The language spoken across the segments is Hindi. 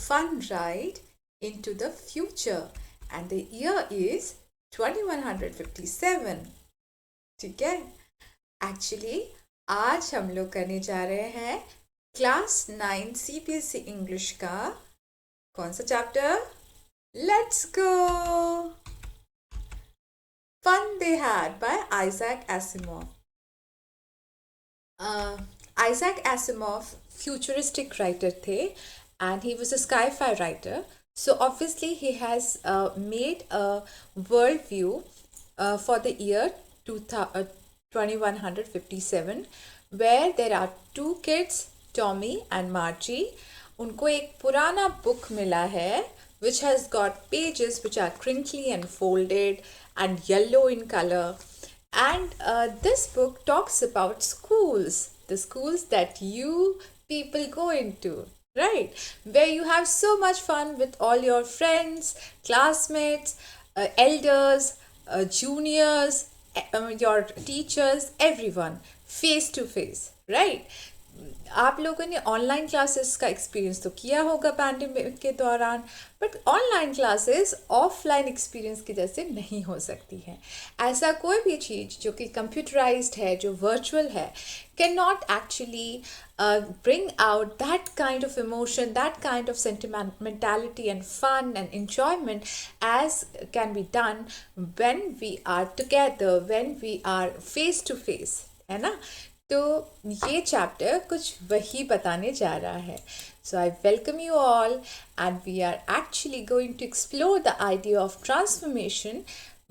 fun ride into the future and the year is 2157. ठीक है? एक्चुअली आज हम लोग करने जा रहे हैं क्लास 9 CBSE इंग्लिश का कौन सा chapter? Let's go! Fun They Had by Isaac Asimov. Isaac Asimov futuristic writer थे and he was a sci-fi writer. So obviously he has made a world view for the year 2157 where there are two kids, Tommy and Margie. उनको एक पुराना book मिला है which has got pages which are crinkly and folded and yellow in color. And this book talks about schools, the schools that you people go into, right? Where you have so much fun with all your friends, classmates, elders, juniors, your teachers, everyone, face to face, right? आप लोगों ने ऑनलाइन क्लासेस का एक्सपीरियंस तो किया होगा पैंडेमिक के दौरान, but online classes offline experience की जैसे नहीं हो सकती हैं. ऐसा कोई भी चीज़ जो कि कंप्यूटराइज्ड है, जो वर्चुअल है, can not actually bring out that kind of emotion, that kind of sentimentality and fun and enjoyment as can be done when we are together, when we are face to face, है ना? तो ये चैप्टर कुछ वही बताने जा रहा है. So I welcome you all and we are actually going to explore the idea of transformation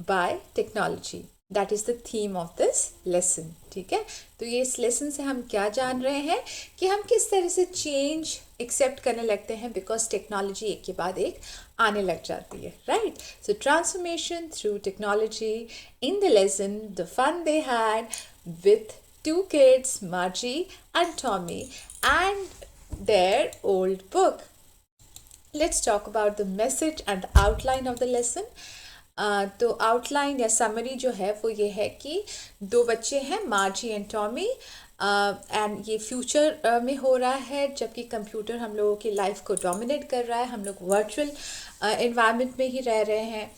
by technology. That is the theme of this lesson. ठीक है, तो ये इस लेसन से हम क्या जान रहे हैं कि हम किस तरह से चेंज एक्सेप्ट करने लगते हैं बिकॉज टेक्नोलॉजी एक के बाद एक आने लग जाती है, right? So transformation through technology. In the lesson the fun they had with two kids, Margie and Tommy, and their old book. Let's talk about the message and the outline of the lesson. तो आउटलाइन या समरी जो है वो ये है कि दो बच्चे हैं, मार्जी एंड टॉमी, एंड ये फ्यूचर में हो रहा है जबकि कंप्यूटर हम लोगों की लाइफ को डोमिनेट कर रहा है. हम लोग वर्चुअल एनवायरनमेंट में ही रह रहे हैं.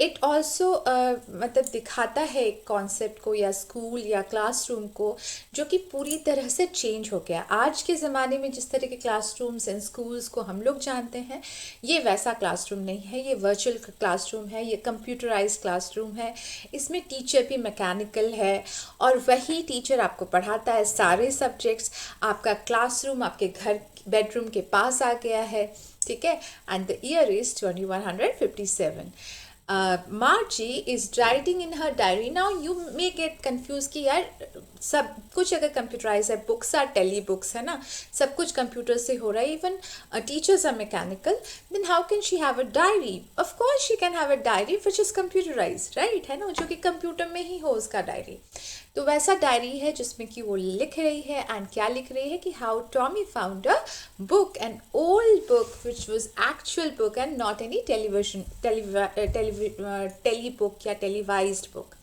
इट ऑल्सो मतलब दिखाता है एक कॉन्सेप्ट को या स्कूल या क्लासरूम को जो कि पूरी तरह से चेंज हो गया. आज के ज़माने में जिस तरह के क्लासरूम्स एंड स्कूल्स को हम लोग जानते हैं, ये वैसा क्लासरूम नहीं है. ये वर्चुअल क्लासरूम है, ये कंप्यूटराइज्ड क्लासरूम है. इसमें टीचर भी मैकेनिकल है और वही टीचर आपको पढ़ाता है सारे सब्जेक्ट्स. आपका क्लासरूम आपके घर बेडरूम के पास आ गया है. ठीक है, and the year is 2157. Margie is writing in her diary. Now you may get confused कि यार सब कुछ अगर कंप्यूटराइज है, बुक्स आर टेली बुक्स है ना, सब कुछ कंप्यूटर से हो रहा है, even teachers are mechanical, then how can she have a diary? Of course she can have a diary which is computerise, right, है ना, जो कि कंप्यूटर में ही हो उसका डायरी. तो वैसा डायरी है जिसमें कि वो लिख रही है. एंड क्या लिख रही है कि how Tommy found a book, an old book which was actual book and not any television tele book या televised book.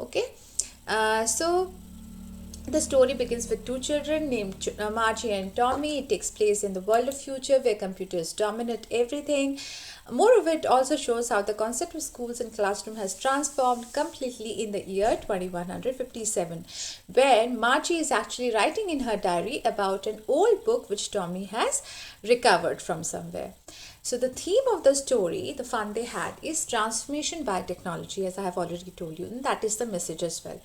Okay, so the story begins with two children named Margie and Tommy. It takes place in the world of future where computers dominate everything. Moreover, it also shows how the concept of schools and classroom has transformed completely in the year 2157, where Margie is actually writing in her diary about an old book which Tommy has recovered from somewhere. So the theme of the story, the fun they had, is transformation by technology, as I have already told you, and that is the message as well.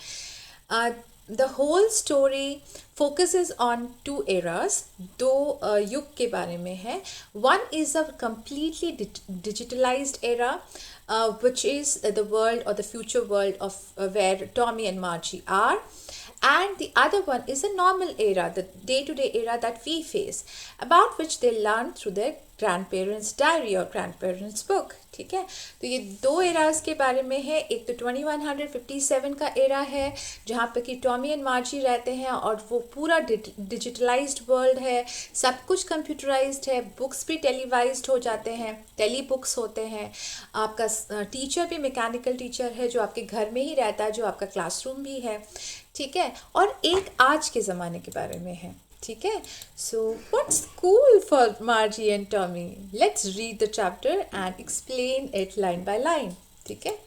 The whole story focuses on two eras. दो युग के बारे में है. One is a completely digitalized era, which is the world or the future world of where Tommy and Margie are. And the other one is a normal era, the day-to-day era that we face, about which they learn through their grandparents' diary or grandparents' book. ठीक है, तो ये दो एराज के बारे में है. एक तो 2157 का एरा है जहाँ पे कि टॉमी एंड मार्जी रहते हैं और वो पूरा डिजिटलाइज्ड वर्ल्ड है, सब कुछ कंप्यूटराइज्ड है, बुक्स भी टेलीवाइज्ड हो जाते हैं, टेली बुक्स होते हैं. आपका टीचर भी मैकेनिकल टीचर है जो आपके घर में ही रहता है, जो आपका क्लासरूम भी है. ठीक है, और एक आज के ज़माने के बारे में है. ठीक है. So what's cool for Margie and Tommy? Let's read the chapter and explain it line by line. ठीक है.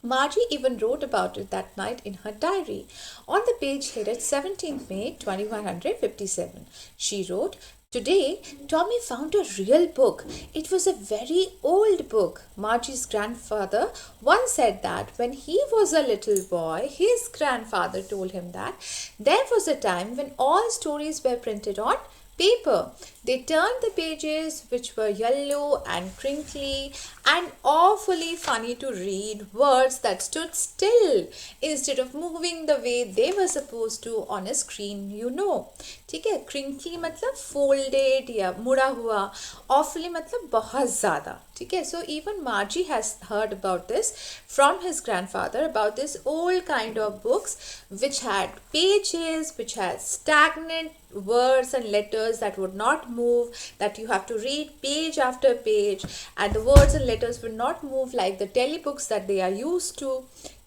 Margie even wrote about it that night in her diary. On the page headed 17th May 2157, she wrote, "Today, Tommy found a real book. It was a very old book. Margie's grandfather once said that when he was a little boy, his grandfather told him that there was a time when all stories were printed on paper. They turned the pages, which were yellow and crinkly and awfully funny to read, words that stood still instead of moving the way they were supposed to on a screen, you know." ठीक है. crinkly मतलब folded या मुड़ा हुआ, awfully मतलब बहुत ज़्यादा. ठीक है. So even Margie has heard about this from his grandfather, about this old kind of books which had pages, which had stagnant words and letters that would not move, that you have to read page after page, and the words and letters would not move like the telebooks that they are used to.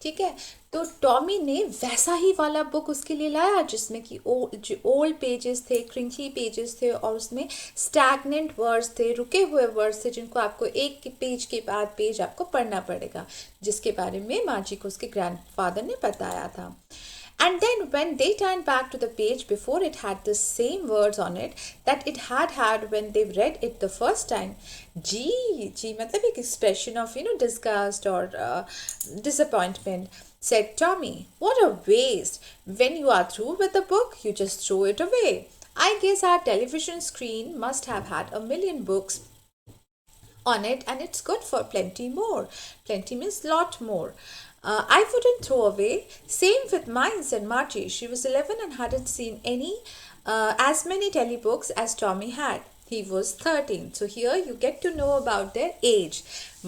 ठीक है. तो टॉमी ने वैसा ही वाला बुक उसके लिए लाया जिसमें कि जो ओल्ड पेजेस थे, क्रिंकली पेजेस थे, और उसमें स्टैगनेंट वर्ड्स थे, रुके हुए वर्ड्स थे, जिनको आपको एक पेज के बाद पेज आपको पढ़ना पड़ेगा, जिसके बारे में मार्जी को उसके ग्रैंडफादर ने बताया था. And then when they turned back to the page before, it had the same words on it that it had when they read it the first time. G मतलब एक expression of disgust or disappointment. Said Tommy, "What a waste! When you are through with the book, you just throw it away. I guess our television screen must have had a million books on it, and it's good for plenty more." Plenty means lot more. "I wouldn't throw away. Same with mine," said Margie. She was 11 and hadn't seen as many telebooks as Tommy had. He was 13. So here you get to know about their age.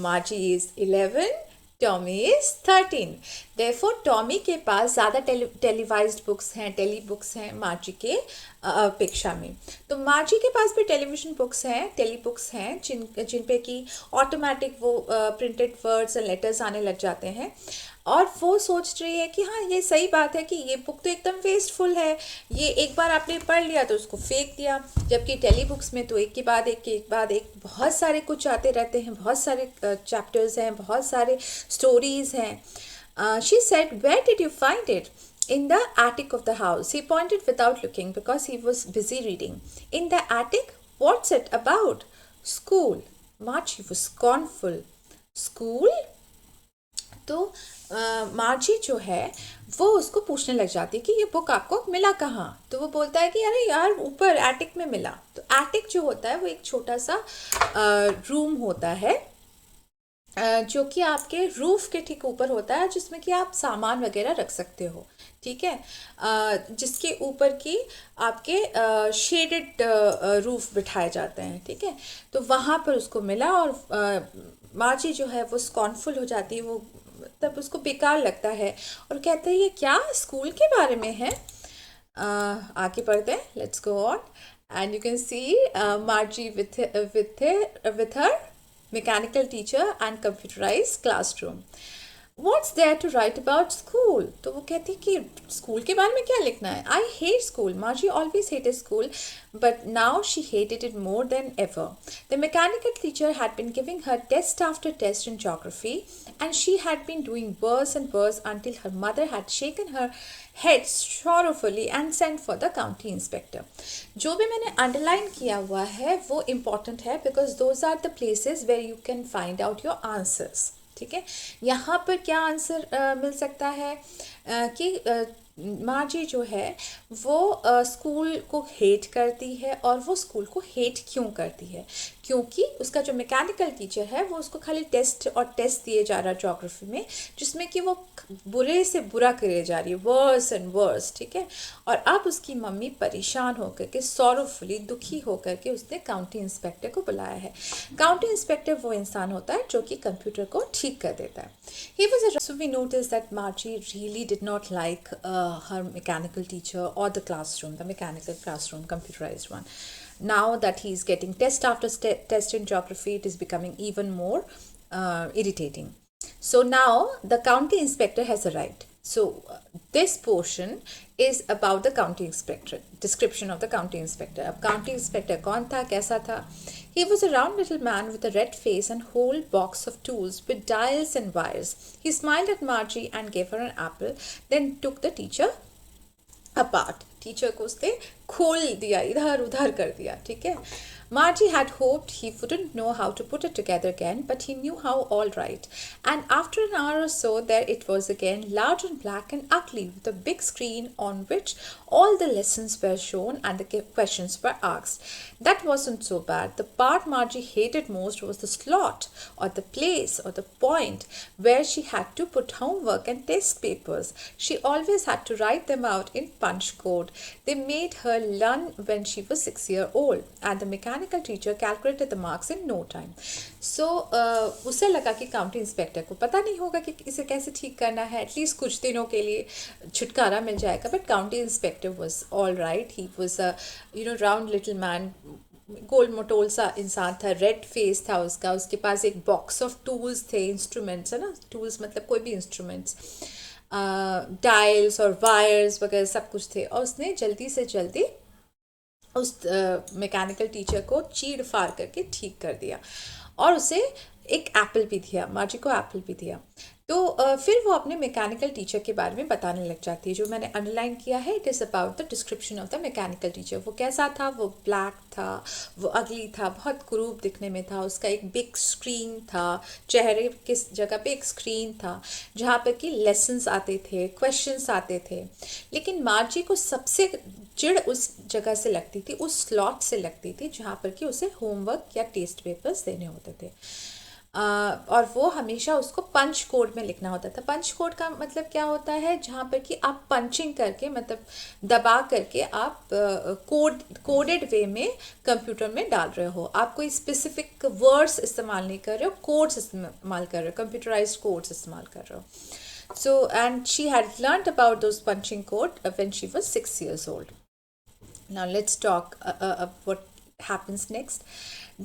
Margie is 11. Tommy is 13. Therefore, Tommy के पास ज़्यादा टेलीवाइज्ड बुक्स हैं, टेली बुक्स हैं मार्जी के अपेक्षा में. तो मार्जी के पास भी टेलीविज़न बुक्स हैं, टेली बुक्स हैं, जिन पे कि ऑटोमेटिक वो प्रिंटेड वर्ड्स एंड लेटर्स आने लग जाते हैं. और वो सोच रही है कि हाँ, ये सही बात है कि ये बुक तो एकदम वेस्टफुल है, ये एक बार आपने पढ़ लिया तो उसको फेंक दिया. जबकि टेली बुक्स में तो एक के बाद एक बहुत सारे कुछ आते रहते हैं, बहुत सारे चैप्टर्स हैं, बहुत सारे स्टोरीज हैं. She said, "Where did you find it?" "In the attic of the house." He pointed without looking because he was busy reading. "In the attic? What's it about?" "School." Margie was scornful. "School?" तो मार्जी जो है वो उसको पूछने लग जाती है कि ये बुक आपको मिला कहाँ. तो वो बोलता है कि अरे यार, ऊपर एटिक में मिला. तो एटिक जो होता है वो एक छोटा सा रूम होता है जो कि आपके रूफ के ठीक ऊपर होता है, जिसमें कि आप सामान वगैरह रख सकते हो. ठीक है. जिसके ऊपर की आपके शेडेड रूफ बिठाए जाते हैं. ठीक है. तो वहाँ पर उसको मिला और मार्जी जो है वो स्कॉर्नफुल हो जाती है. वो तब उसको बेकार लगता है और कहते हैं ये क्या स्कूल के बारे में है. आगे पढ़ते हैं. Let's go on and you can see मार्जी with her mechanical teacher and computerized classroom. What's there to write about school? तो वो कहती है कि स्कूल के बारे में क्या लिखना है. I hate school. Margie always hated school, but now she hated it more than ever. The mechanical teacher had been giving her test after test in geography, and she had been doing worse and worse until her mother had shaken her head sorrowfully and sent for the county inspector. जो भी मैंने underline किया हुआ है वो important है because those are the places where you can find out your answers. ठीक है. यहाँ पर क्या आंसर मिल सकता है कि मार्जी जो है वो स्कूल को हेट करती है. और वो स्कूल को हेट क्यों करती है? क्योंकि उसका जो मैकेनिकल टीचर है वो उसको खाली टेस्ट दिए जा रहा है ज्योग्राफी में, जिसमें कि वो बुरे से बुरा करे जा रही है, वर्स एंड वर्स. ठीक है. और अब उसकी मम्मी परेशान होकर के, सॉरोफुली, दुखी होकर के उसने काउंटी इंस्पेक्टर को बुलाया है. काउंटी इंस्पेक्टर वो इंसान होता है जो कि कंप्यूटर को ठीक कर देता है. So we noticed that Margie really did not like her mechanical teacher or the mechanical classroom, computerized one. Now that he's getting test after test in geography, it is becoming even more irritating. So now the county inspector has arrived. So this portion is about the county inspector, description of the county inspector. अब county inspector कौन था, कैसा था? He was a round little man with a red face and whole box of tools with dials and wires. He smiled at Margie and gave her an apple, then took the teacher apart. Teacher को उसने खोल दिया, इधर उधर कर दिया, ठीक है. Margie had hoped he wouldn't know how to put it together again, but he knew how all right. And after an hour or so, there it was again, large and black and ugly, with a big screen on which all the lessons were shown and the questions were asked. That wasn't so bad. The part Margie hated most was the slot, or the place, or the point where she had to put homework and test papers. She always had to write them out in punch code. They made her learn when she was 6 years old, and the mechanical teacher calculated the marks in no time. So उसे लगा कि काउंटी इंस्पेक्टर को पता नहीं होगा कि इसे कैसे ठीक करना है, एटलीस्ट कुछ दिनों के लिए छुटकारा मिल जाएगा. But county inspector was all right. He was a round little man, गोल मोटोल सा इंसान था, रेड फेस था उसका, उसके पास एक बॉक्स ऑफ टूल्स थे, इंस्ट्रूमेंट्स है ना, टूल्स मतलब कोई भी इंस्ट्रूमेंट्स, डायल्स और वायर्स वगैरह सब कुछ थे. और उसने जल्दी से जल्दी उस मैकेनिकल टीचर को चीड़ फाड़ करके ठीक कर दिया और उसे एक एप्पल भी दिया, मार्जी को एप्पल भी दिया. तो फिर वो अपने मैकेनिकल टीचर के बारे में बताने लग जाती है. जो मैंने अंडरलाइन किया है, it is about the description of the mechanical teacher. वो कैसा था? वो ब्लैक था, वो अगली था, बहुत कुरूप दिखने में था, उसका एक बिग स्क्रीन था, चेहरे के जगह पे एक स्क्रीन था जहाँ पर कि लेसन्स आते थे, क्वेश्चंस आते थे. लेकिन मार्जी को सबसे चिढ़ उस जगह से लगती थी, उस स्लॉट से लगती थी जहाँ पर कि उसे होमवर्क या टेस्ट पेपर्स देने होते थे. और वो हमेशा उसको पंच कोड में लिखना होता था. पंच कोड का मतलब क्या होता है? जहाँ पर कि आप पंचिंग करके, मतलब दबा करके आप कोडेड वे में कंप्यूटर में डाल रहे हो. आप कोई स्पेसिफिक वर्ड्स इस्तेमाल नहीं कर रहे हो, कोड्स इस्तेमाल कर रहे हो, कंप्यूटराइज्ड कोड्स इस्तेमाल कर रहे हो. So, and she had learned about those punching code when she was 6 years old. Now let's talk what happens next.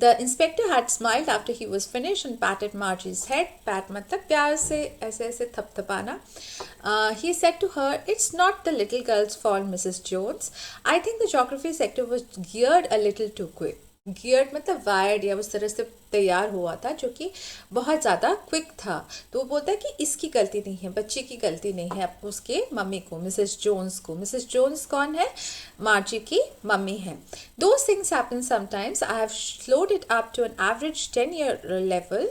The inspector had smiled after he was finished and patted Margie's head. Pat matlab प्यार से ऐसे ऐसे थपथपाना. He said to her, "It's not the little girl's fault, Mrs. Jones. I think the geography sector was geared a little too quick." Geared मतलब वायर्ड या उस तरह से तैयार हुआ था जो कि बहुत ज़्यादा क्विक था. तो वो बोलता है कि इसकी गलती नहीं है, बच्चे की गलती नहीं है, उसके मम्मी को, मिसेस जोन्स को. मिसेस जोन्स कौन है? मार्जी की मम्मी है. Those things happen sometimes. I have slowed it up to an average 10-year level.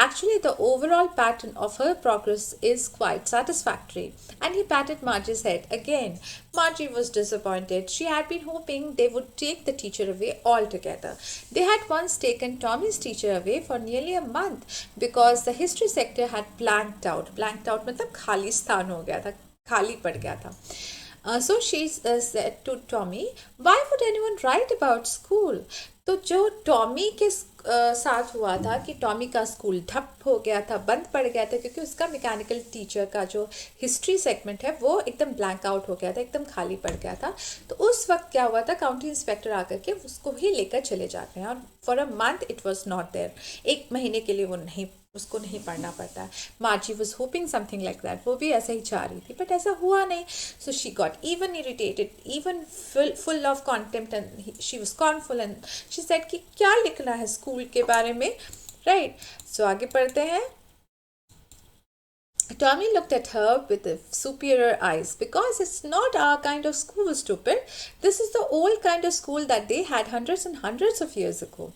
Actually, the overall pattern of her progress is quite satisfactory. And he patted Margie's head again. Margie was disappointed. She had been hoping they would take the teacher away altogether. They had once taken Tommy's teacher away for nearly a month because the history sector had blanked out. Blanked out मतलब खाली स्थान हो गया था, खाली पड़ गया था. So she said to Tommy, "Why would anyone write about school?" तो जो टॉमी के साथ हुआ था कि टॉमी का स्कूल ठप हो गया था, बंद पड़ गया था, क्योंकि उसका मैकेनिकल टीचर का जो हिस्ट्री सेगमेंट है वो एकदम ब्लैंक आउट हो गया था, एकदम खाली पड़ गया था. तो उस वक्त क्या हुआ था, काउंटी इंस्पेक्टर आकर के उसको ही लेकर चले जाते हैं. और for a month it was not there. एक महीने के लिए वो उसको नहीं पढ़ना पड़ता है. मार्जी was hoping something like that. वो भी ऐसा ही चाह रही थी, बट ऐसा हुआ नहीं. So she got even irritated, even full of contempt, and she was scornful and she said कि क्या लिखना है स्कूल के बारे में, राइट. सो आगे पढ़ते हैं. Tommy looked at her with superior eyes. "Because it's not our kind of school, stupid. This is the old kind of school that they had hundreds and hundreds of years ago."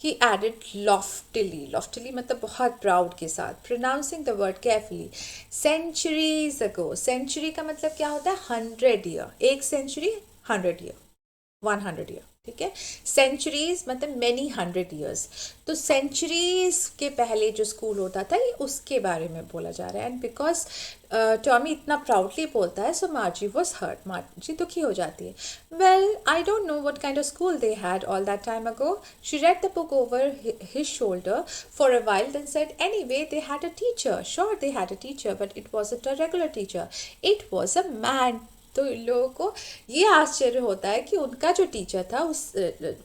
He added loftily. Loftily मतलब बहुत proud के साथ. Pronouncing the word carefully. "Centuries ago." Century का मतलब क्या होता है? 100 year. एक century 100 year. 100 year. ठीक है. सेंचुरीज मतलब मैनी 100 years. तो सेंचुरीज के पहले जो स्कूल होता था, ये उसके बारे में बोला जा रहा है. एंड बिकॉज टॉमी इतना प्राउडली बोलता है, सो मार्जी वॉज हर्ट. मार्जी दुखी हो जाती है. "Well, I don't know what kind of school they had all that time ago." She read the book over his shoulder for a while, then said, "Anyway, they had a teacher. Sure, they had a teacher, but it wasn't a regular teacher. It was a man तो इन लोगों को ये आश्चर्य होता है कि उनका जो टीचर था उस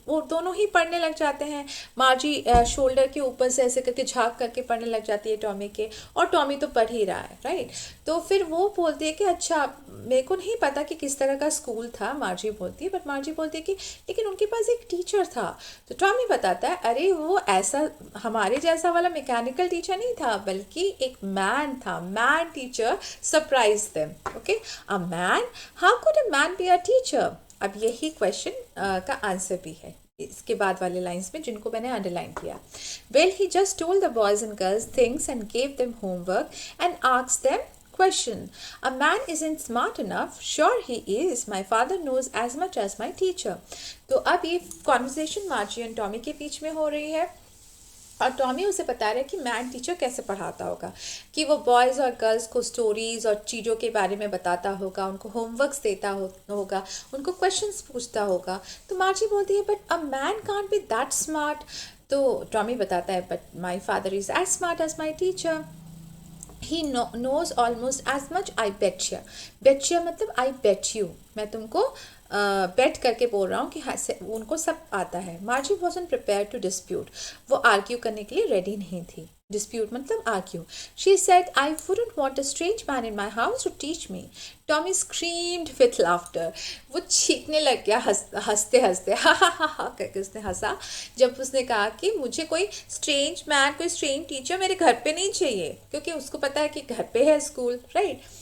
वो दोनों ही पढ़ने लग जाते हैं। मार्जी शोल्डर के ऊपर से ऐसे करके झाँक करके पढ़ने लग जाती है टॉमी के, और टॉमी तो पढ़ ही रहा है, राइट। तो फिर वो बोलती है कि अच्छा, मेरे को नहीं पता कि किस तरह का स्कूल था, मार्जी बोलती है, बट मार्जी बोलती है कि लेकिन उनके पास एक टीचर था। तो टॉमी बताता है अरे वो ऐसा हमारे जैसा वाला मैकेनिकल टीचर नहीं था, बल्कि एक मैन था, man teacher surprise them. Okay, a man, how could a man be a teacher? अब यही क्वेश्चन का आंसर भी है इसके बाद वाले लाइंस में जिनको मैंने अंडरलाइन किया। Well he just told the boys and girls things and gave them homework and asked them question. A man isn't smart enough. Sure he is. My father knows as much as my teacher. तो अब ये कॉन्वर्सेशन मार्जी एंड टॉमी के बीच में हो रही है, और टॉमी उसे बता रहा है कि मैन टीचर कैसे पढ़ाता होगा, कि वो बॉयज़ और गर्ल्स को स्टोरीज और चीज़ों के बारे में बताता होगा, उनको होमवर्क्स देता होगा, उनको क्वेश्चंस पूछता होगा। तो मार्जी बोलती है but a man can't be that smart. तो टॉमी बताता है but my father is as smart as my teacher. He knows almost as much, I bet you. bet you मतलब I bet you, मैं तुमको बेट करके बोल रहा हूँ कि हाँ उनको सब आता है। मार्जी wasn't prepared to dispute, वो आर्ग्यू करने के लिए रेडी नहीं थी। dispute मतलब argue. She said, I wouldn't want a strange man in my house to teach me. Tommy screamed with laughter. वो चीखने लग गया हंसते हंसते, हा हा हा हा करके उसने हंसा जब उसने कहा कि मुझे कोई स्ट्रेंज मैन, कोई स्ट्रेंज टीचर मेरे घर पे नहीं चाहिए, क्योंकि उसको पता है कि घर पे है school, right.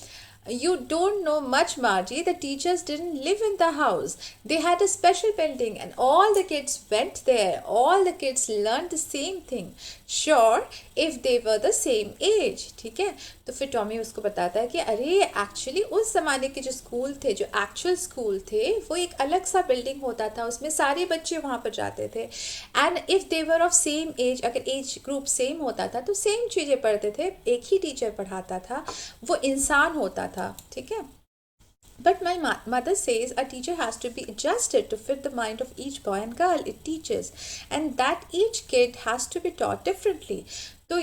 You don't know much, Margie. The teachers didn't live in the house. They had a special building and all the kids went there. All the kids learned the same thing. Sure, if they were the same age. ठीक है, तो फिर टॉमी उसको बताता है कि अरे एक्चुअली उस ज़माने के जो स्कूल थे, जो एक्चुअल स्कूल थे, वो एक अलग सा बिल्डिंग होता था, उसमें सारे बच्चे वहाँ पर जाते थे। And if they were of same age, अगर एज ग्रुप सेम होता था तो सेम चीज़ें पढ़ते थे, एक ही टीचर पढ़ाता था, वो इंसान होता था, ठीक है। But my mother says a teacher has to be adjusted to fit the mind of each boy and girl it teaches, and that each kid has to be taught differently. तो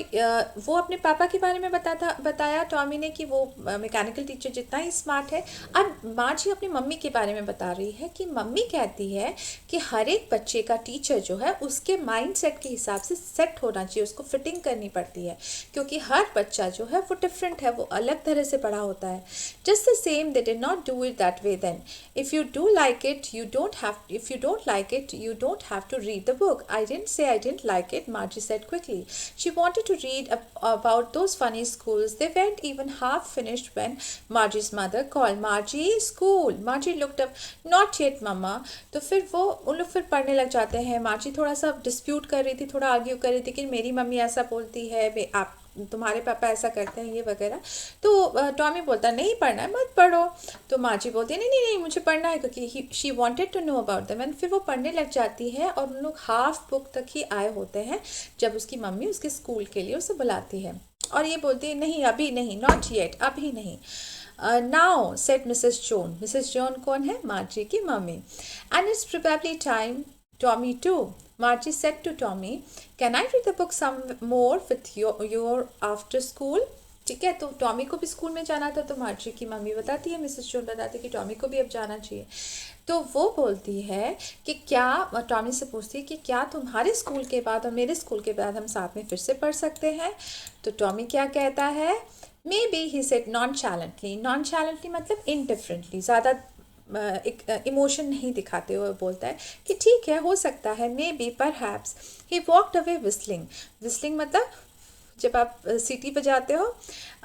वो अपने पापा के बारे में बताया टॉमी ने कि वो मैकेनिकल टीचर जितना ही स्मार्ट है। अब मार्जी अपनी मम्मी के बारे में बता रही है कि मम्मी कहती है कि हर एक बच्चे का टीचर जो है उसके माइंड सेट के हिसाब से सेट होना चाहिए, उसको फिटिंग करनी पड़ती है, क्योंकि हर बच्चा जो है वो डिफरेंट है, वो अलग तरह से पढ़ा होता है। Just the same they did not do it that way then. If you do like it you don't have, if you don't like it you don't have to read the book. I didn't say I didn't like it, Margie said quickly. She wanted to read about those funny schools. They weren't even half finished when Margie's mother called, Margie, school. Margie looked up, not yet, mama. तो फिर वो उन लोग फिर पढ़ने लग जाते हैं। मार्जी थोड़ा सा डिस्प्यूट कर रही थी, थोड़ा आर्ग्यू कर रही थी कि मेरी मम्मी ऐसा बोलती है, आप तुम्हारे पापा ऐसा करते हैं, ये वगैरह। तो टॉमी बोलता नहीं पढ़ना है मत पढ़ो। तो मार्जी बोलती है नहीं नहीं नहीं मुझे पढ़ना है, क्योंकि she wanted to know about them. And फिर वो पढ़ने लग जाती है और उन लोग हाफ बुक तक ही आए होते हैं जब उसकी मम्मी उसके स्कूल के लिए उसे बुलाती है, और ये बोलती है नहीं अभी नहीं, नॉट येट, अभी नहीं। Now said Mrs John. Mrs John कौन है? मार्जी की mummy. And it's probably time Tommy too. Margie said to Tommy, can I read the book some more with your after school? ठीक है, तो टॉमी को भी स्कूल में जाना था, तो मार्जी की मम्मी बताती है, मिसेस जॉन बताती है कि टॉमी को भी अब जाना चाहिए। तो वो बोलती है कि क्या, टॉमी से पूछती है कि क्या तुम्हारे स्कूल के बाद और मेरे स्कूल के बाद हम साथ में फिर से पढ़ सकते हैं? तो टॉमी क्या कहता है? May be he said नॉनचैलेंटली। नॉनचैलेंटली मतलब इनडिफरेंटली, ज़्यादा एक इमोशन नहीं दिखाते हुए बोलता है कि ठीक है, हो सकता है, maybe, perhaps. He walked away whistling. Whistling मतलब जब आप सीटी बजाते हो।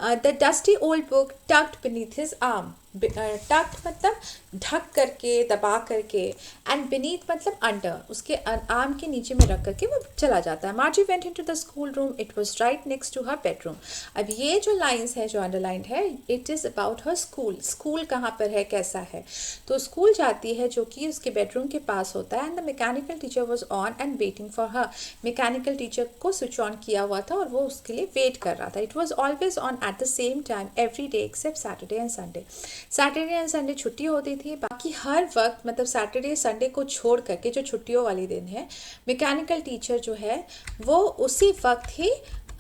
The dusty old book tucked beneath his arm. Tucked मतलब ढक करके, दबा करके, एंड बीनीथ मतलब अंडर, उसके आर्म के नीचे में रख करके वो चला जाता है। Margie went into the school room, it was right next to her bedroom. अब ये जो लाइंस है जो अंडरलाइंड है, it is about her school. School कहाँ पर है, कैसा है? तो स्कूल जाती है जो कि उसके बेडरूम के पास होता है। And the mechanical teacher was on and waiting for her. Mechanical teacher को स्विच ऑन किया हुआ था और वो उसके लिए वेट कर रहा था। It was always on at the same time every day except Saturday and Sunday. Saturday and Sunday छुट्टी होती थी, बाकी हर वक्त मतलब सैटरडे संडे को छोड़ करके जो छुट्टियों वाली दिन है, मैकेनिकल टीचर जो है वो उसी वक्त ही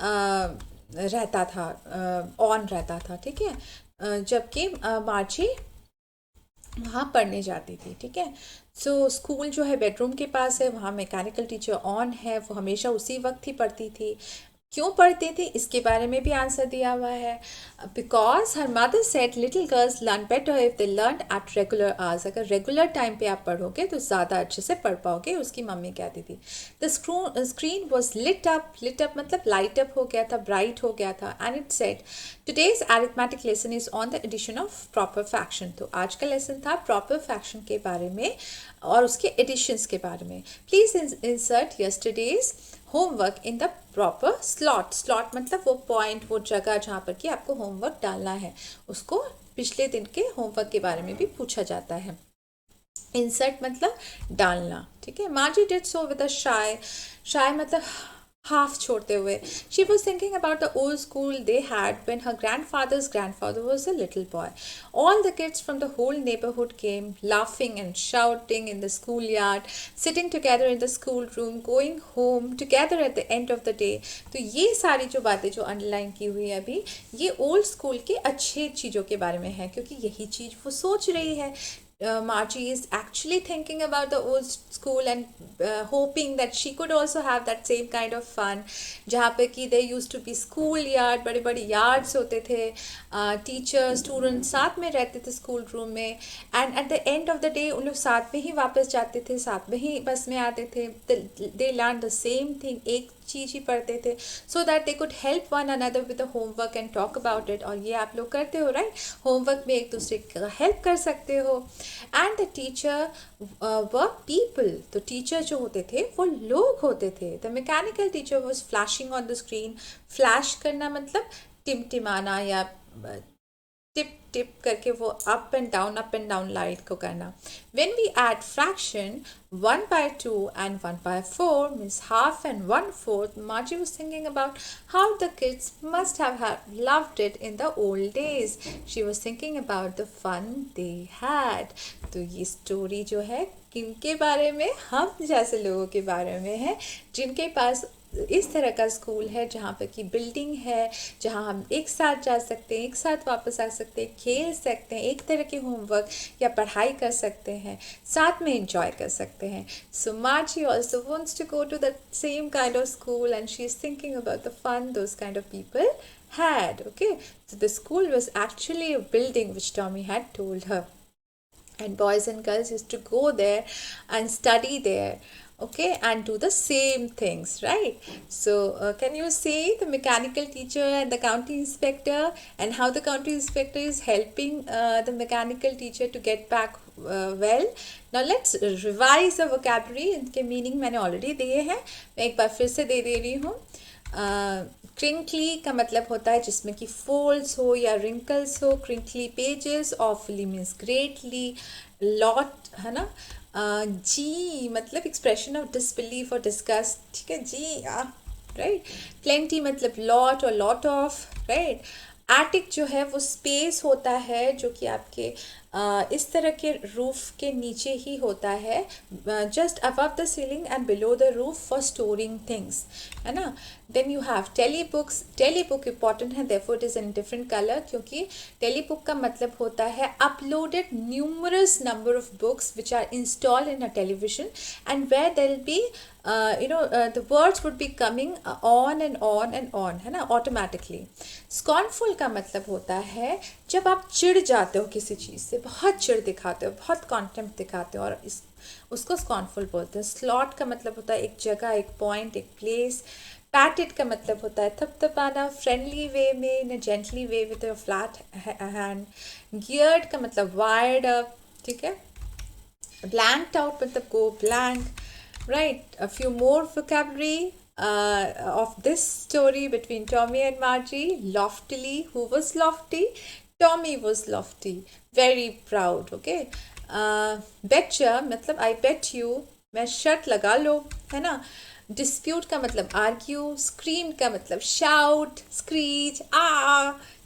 रहता था, ऑन रहता था, ठीक है। जबकि मार्जी वहाँ पढ़ने जाती थी, ठीक है। सो स्कूल जो है बेडरूम के पास है, वहाँ मैकेनिकल टीचर ऑन है, वो हमेशा उसी वक्त ही पढ़ती थी। क्यों पढ़ती थी इसके बारे में भी आंसर दिया हुआ है। Because her mother said little girls learn better if they learn at regular hours. अगर रेगुलर टाइम पे आप पढ़ोगे तो ज़्यादा अच्छे से पढ़ पाओगे, उसकी मम्मी कहती थी। The screen was lit up मतलब लाइट अप हो गया था, ब्राइट हो गया था। And it set today's arithmetic lesson is on the addition of proper fraction. तो आज का लेसन था प्रॉपर फ्रैक्शन के बारे में और उसके एडिशंस के बारे में। Please insert yesterday's homework in the proper slot. Slot मतलब वो पॉइंट, वो जगह जहाँ पर कि आपको होमवर्क डालना है, उसको पिछले दिन के होमवर्क के बारे में भी पूछा जाता है। इंसर्ट मतलब डालना, ठीक है। मार्जी डिड सो विद अ शाय। शाय मतलब हाफ छोड़ते हुए। She was thinking about the old school they had when her grandfather's grandfather was a little boy. All the kids from the whole neighborhood came, laughing and shouting in the schoolyard, sitting together in the schoolroom, going home together at the end of the day. तो ये सारी जो बातें जो अंडरलाइन की हुई है अभी, ये ओल्ड स्कूल के अच्छे चीज़ों के बारे में है, क्योंकि यही चीज़ वो सोच रही है। Margie is actually thinking about the old school and hoping that she could also have that same kind of fun, जहाँ पे कि there used to be school yard, बड़े बड़े yards होते थे, टीचर स्टूडेंट साथ में रहते थे स्कूल रूम में, and at the end of the day उन लोग साथ में ही वापस जाते थे, साथ में ही बस में आते थे। They learn the same thing, एक चीज़ ही पढ़ते थे, so that they could help one another with the homework and talk about it. और ये आप लोग करते हो राइट, होमवर्क में एक दूसरे का हेल्प कर सकते हो। एंड द टीचर व पीपल, तो टीचर जो होते थे वो लोग होते थे। The mechanical teacher was flashing on the screen. Flash करना मतलब टिमटिमाना या टिप टिप करके वो अप एंड डाउन लाइट को करना। When we add fraction 1 by 2 and 1 by 4 means half and 1/4, Margie was thinking about how the kids must have loved it in the old days. She was thinking about the fun they had. तो ये स्टोरी जो है किनके बारे में, हम जैसे लोगों के बारे में है जिनके पास इस तरह का स्कूल है, जहाँ पर कि बिल्डिंग है, जहाँ हम एक साथ जा सकते हैं, एक साथ वापस आ सकते हैं, खेल सकते हैं, एक तरह के होमवर्क या पढ़ाई कर सकते हैं, साथ में एंजॉय कर सकते हैं। सो Margie also wants to go to the same kind of school and she is thinking about the fun those kind of people had. Okay, so the school was actually a building which Tommy had told her, and boys and girls used to go there and study there, okay, and do the same things, right? So can you see the mechanical teacher and the county inspector, and how the county inspector is helping the mechanical teacher to get back well? Now let's revise the vocabulary. इनके meaning मैंने already दिए हैं, मैं एक बार फिर से दे रही हूँ। क्रिंकली का मतलब होता है जिसमें कि फोल्ड्स हो या रिंकल्स हो। Crinkly pages, ऑफली means greatly, lot है ना। जी मतलब एक्सप्रेशन ऑफ डिसबिलीफ और डिस्गस्ट, ठीक है जी राइट। प्लेंटी मतलब लॉट और लॉट ऑफ, राइट। एटिक जो है वो स्पेस होता है जो कि आपके इस तरह के रूफ के नीचे ही होता है, just above the ceiling and below the roof for storing things, है ना। Then you have tele books. Tele book important है, therefore it is in different colour, क्योंकि टेली बुक का मतलब होता है uploaded numerous number of books which are installed in a television and where there will be the words would be coming on and on and on, है ना, automatically. Scornful का मतलब होता है जब आप चिढ़ जाते हो किसी चीज़ से, बहुत चिढ़ दिखाते हो, बहुत कॉन्टेम्प्ट दिखाते हो, और उसको स्कॉर्नफुल बोलते हैं। स्लॉट का मतलब होता है एक जगह, एक पॉइंट, एक प्लेस। पैटेड का मतलब होता है थपथपाना, फ्रेंडली वे में, in a gently way with a flat hand. Geared का मतलब वायर्ड अप, ठीक है। ब्लैंक्ड आउट मतलब go blank, right? A few more vocabulary of this story between Tommy and Margie. Loftily, who was lofty? Tommy was lofty, very proud, okay. Betcha मतलब I bet you, मैं शर्त लगा लो, है ना। डिस्प्यूट का मतलब आर्ग्यू। स्क्रीम का मतलब शाउट, स्क्रीच,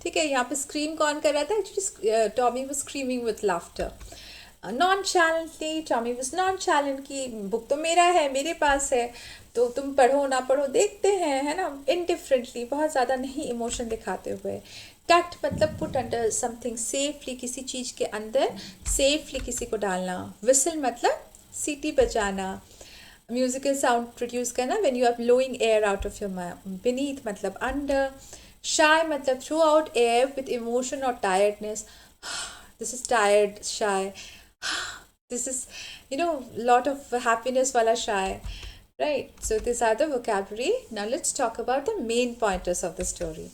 ठीक है। यहाँ पे स्क्रीम कौन कर रहा था? Actually Tommy was screaming with laughter. Nonchalantly, Tommy was nonchalant की बुक तो मेरा है, मेरे पास है, तो तुम पढ़ो ना पढ़ो देखते हैं, है ना। इनडिफरेंटली, बहुत ज़्यादा नहीं इमोशन दिखाते हुए। टक्ट मतलब पुट अंडर समथिंग, सेफली किसी चीज़ के अंदर सेफली किसी को डालना. विसल मतलब सीटी बजाना. म्यूजिकल साउंड प्रोड्यूस करना when you are blowing air out of your mouth. Beneath मतलब अंडर. शाय मतलब throw out air with emotion और tiredness. This is tired sigh. This is, lot of happiness wala shy. Right, so these are the vocabulary. Now let's talk about the main pointers of the story.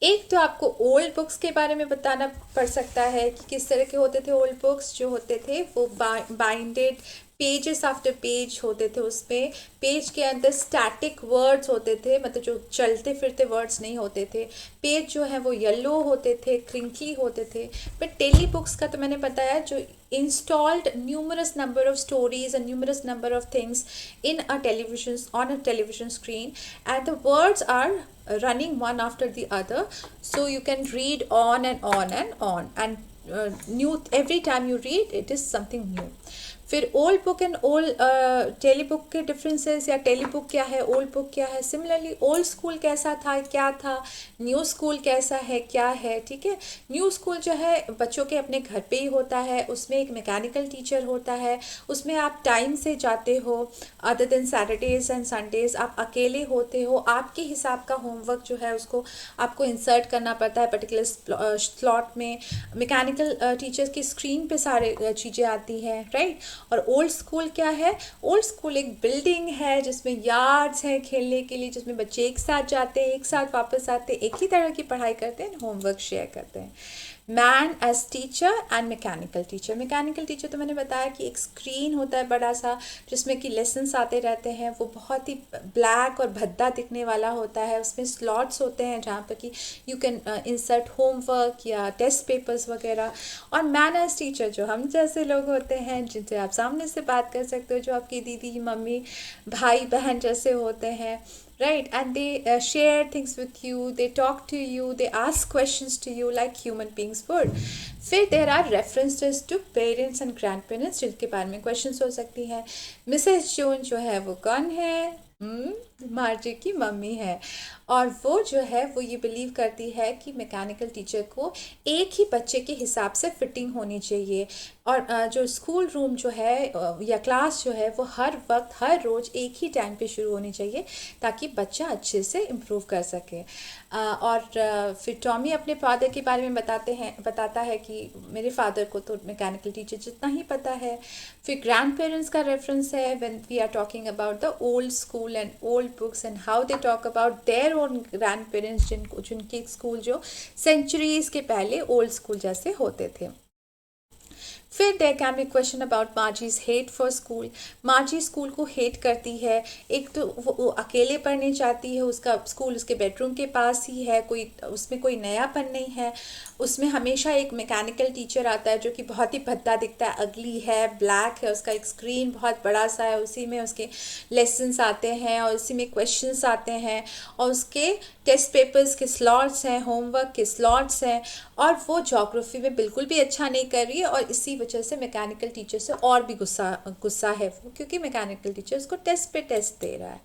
एक तो आपको ओल्ड बुक्स के बारे में बताना पड़ सकता है कि किस तरह के होते थे ओल्ड बुक्स जो होते थे. वो बाइंडेड पेजेस आफ्टर पेज होते थे. उसमें पेज के अंदर स्टैटिक वर्ड्स होते थे, मतलब जो चलते फिरते वर्ड्स नहीं होते थे. पेज जो है वो येलो होते थे, क्रिंकली होते थे. बट टेली बुक्स का तो मैंने बताया जो installed numerous number of stories and numerous number of things in a television, on a television screen, and the words are running one after the other, so you can read on and on and on, and new every time you read it is something new. फिर old book and old tele book के डिफरेंसेस, या टेली बुक क्या है, ओल्ड बुक क्या है. सिमिलरली ओल्ड स्कूल कैसा था, क्या था, न्यू स्कूल कैसा है, क्या है. ठीक है, न्यू स्कूल जो है बच्चों के अपने घर पे ही होता है. उसमें एक मैकेनिकल टीचर होता है. उसमें आप टाइम से जाते हो. Other than Saturdays and Sundays आप अकेले होते हो. आपके हिसाब का होमवर्क जो है उसको आपको इंसर्ट करना पड़ता है पर्टिकुलर स्लॉट में. मैकेनिकल टीचर्स की स्क्रीन पे सारे चीज़ें आती हैं. राइट. और ओल्ड स्कूल क्या है, ओल्ड स्कूल एक बिल्डिंग है जिसमें यार्ड्स हैं खेलने के लिए, जिसमें बच्चे एक साथ जाते हैं, एक साथ वापस आते हैं, एक ही तरह की पढ़ाई करते हैं, होमवर्क शेयर करते हैं. Man as teacher and mechanical teacher. Mechanical teacher तो मैंने बताया कि एक स्क्रीन होता है बड़ा सा जिसमें कि लेसन्स आते रहते हैं. वो बहुत ही ब्लैक और भद्दा दिखने वाला होता है. उसमें स्लॉट्स होते हैं जहाँ पर कि यू कैन इंसर्ट होमवर्क या टेस्ट पेपर्स वगैरह. और मैन एज टीचर जो हम जैसे लोग होते हैं, जिनसे आप सामने से बात कर सकते हो, जो आपकी दीदी, मम्मी, भाई, बहन जैसे होते हैं. Right, and they share things with you, they talk to you, they ask questions to you like human beings would. फिर there are references to parents and grandparents जिनके बारे में questions हो सकती हैं. मिसेस जोन जो है वो कौन है? मार्जी की मम्मी है. और वो जो है वो ये बिलीव करती है कि मैकेनिकल टीचर को एक ही बच्चे के हिसाब से फिटिंग होनी चाहिए. और जो स्कूल रूम जो है या क्लास जो है वो हर वक्त हर रोज़ एक ही टाइम पे शुरू होनी चाहिए ताकि बच्चा अच्छे से इम्प्रूव कर सके. और फिर टॉमी अपने फादर के बारे में बताता है कि मेरे फादर को तो मैकेनिकल टीचर जितना ही पता है. फिर ग्रैंड पेरेंट्स का रेफरेंस है when we are talking about the old school and old books and how they talk about their own grand parents जिनके स्कूल जो सेंचुरीज के पहले ओल्ड स्कूल जैसे होते थे. फिर there can be question about Margie's hate for school. Margie school को हेट करती है. एक तो वो अकेले पढ़ने चाहती है, उसका स्कूल उसके बेडरूम के पास ही है, कोई उसमें कोई नयापन नहीं है. उसमें हमेशा एक मैकेनिकल टीचर आता है जो कि बहुत ही भद्दा दिखता है, अगली है, ब्लैक है, उसका एक स्क्रीन बहुत बड़ा सा है, उसी में उसके लेसन्स आते हैं और उसी में क्वेश्चंस आते हैं और उसके टेस्ट पेपर्स के स्लॉट्स हैं, होमवर्क के स्लॉट्स हैं. और वो ज्योग्राफी में बिल्कुल भी अच्छा नहीं कर रही है और इसी वजह से मैकेनिकल टीचर से और भी गुस्सा है वो, क्योंकि मैकेनिकल टीचर उसको टेस्ट पे टेस्ट दे रहा है.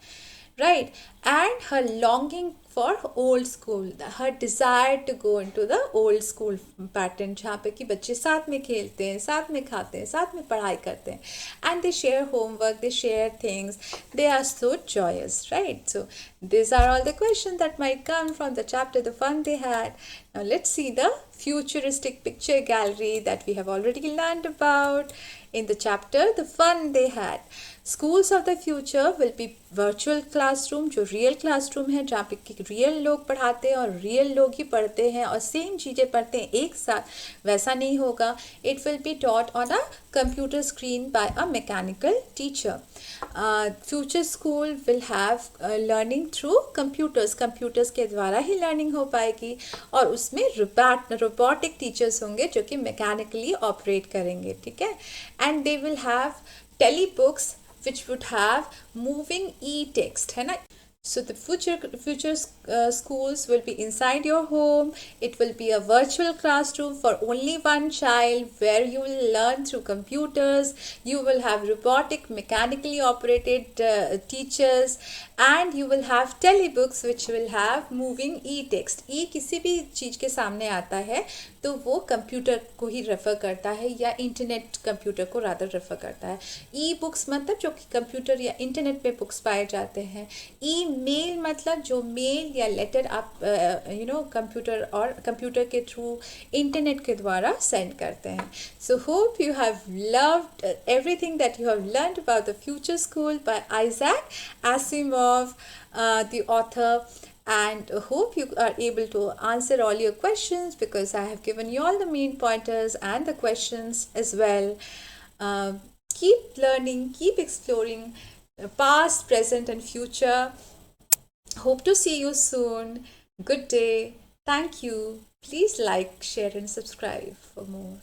right, and her longing for old school, her desire to go into the old school pattern जहाँ पे कि बच्चे साथ में खेलते हैं, साथ में खाते हैं, साथ में पढ़ाई करते हैं, and they share homework, they share things, they are so joyous, right? So these are all the questions that might come from the chapter, the fun they had. Now let's see the futuristic picture gallery that we have already learned about in the chapter, the fun they had. Schools of the future will be virtual classroom, जो real classroom है जहाँ पे रियल लोग पढ़ाते हैं और रियल लोग ही पढ़ते हैं और सेम चीज़ें पढ़ते हैं एक साथ, वैसा नहीं होगा. It will be taught on a computer screen by a mechanical teacher. Future school will have learning through computers के द्वारा ही learning हो पाएगी और उसमें robotic teachers होंगे जो कि mechanically operate करेंगे, ठीक है. And they will have telebooks which would have moving e-text, है ना. So the future schools will be inside your home. It will be a virtual classroom for only one child where you will learn through computers. You will have robotic, mechanically operated teachers, and you will have telebooks which will have moving e-text. E किसी भी चीज़ के सामने आता है तो वो कंप्यूटर को ही रेफ़र करता है या इंटरनेट कंप्यूटर को रादर रेफ़र करता है. ई बुक्स मतलब जो कि कंप्यूटर या इंटरनेट पे बुक्स पाए जाते हैं. ई मेल मतलब जो मेल या लेटर आप कंप्यूटर और कंप्यूटर के थ्रू इंटरनेट के द्वारा सेंड करते हैं. So hope you have loved everything that you have learned about the future school by Isaac Asimov, the author, and hope you are able to answer all your questions because I have given you all the main pointers and the questions as well. Keep learning, keep exploring past, present, and future. Hope to see you soon. Good day. Thank you. Please like, share, and subscribe for more.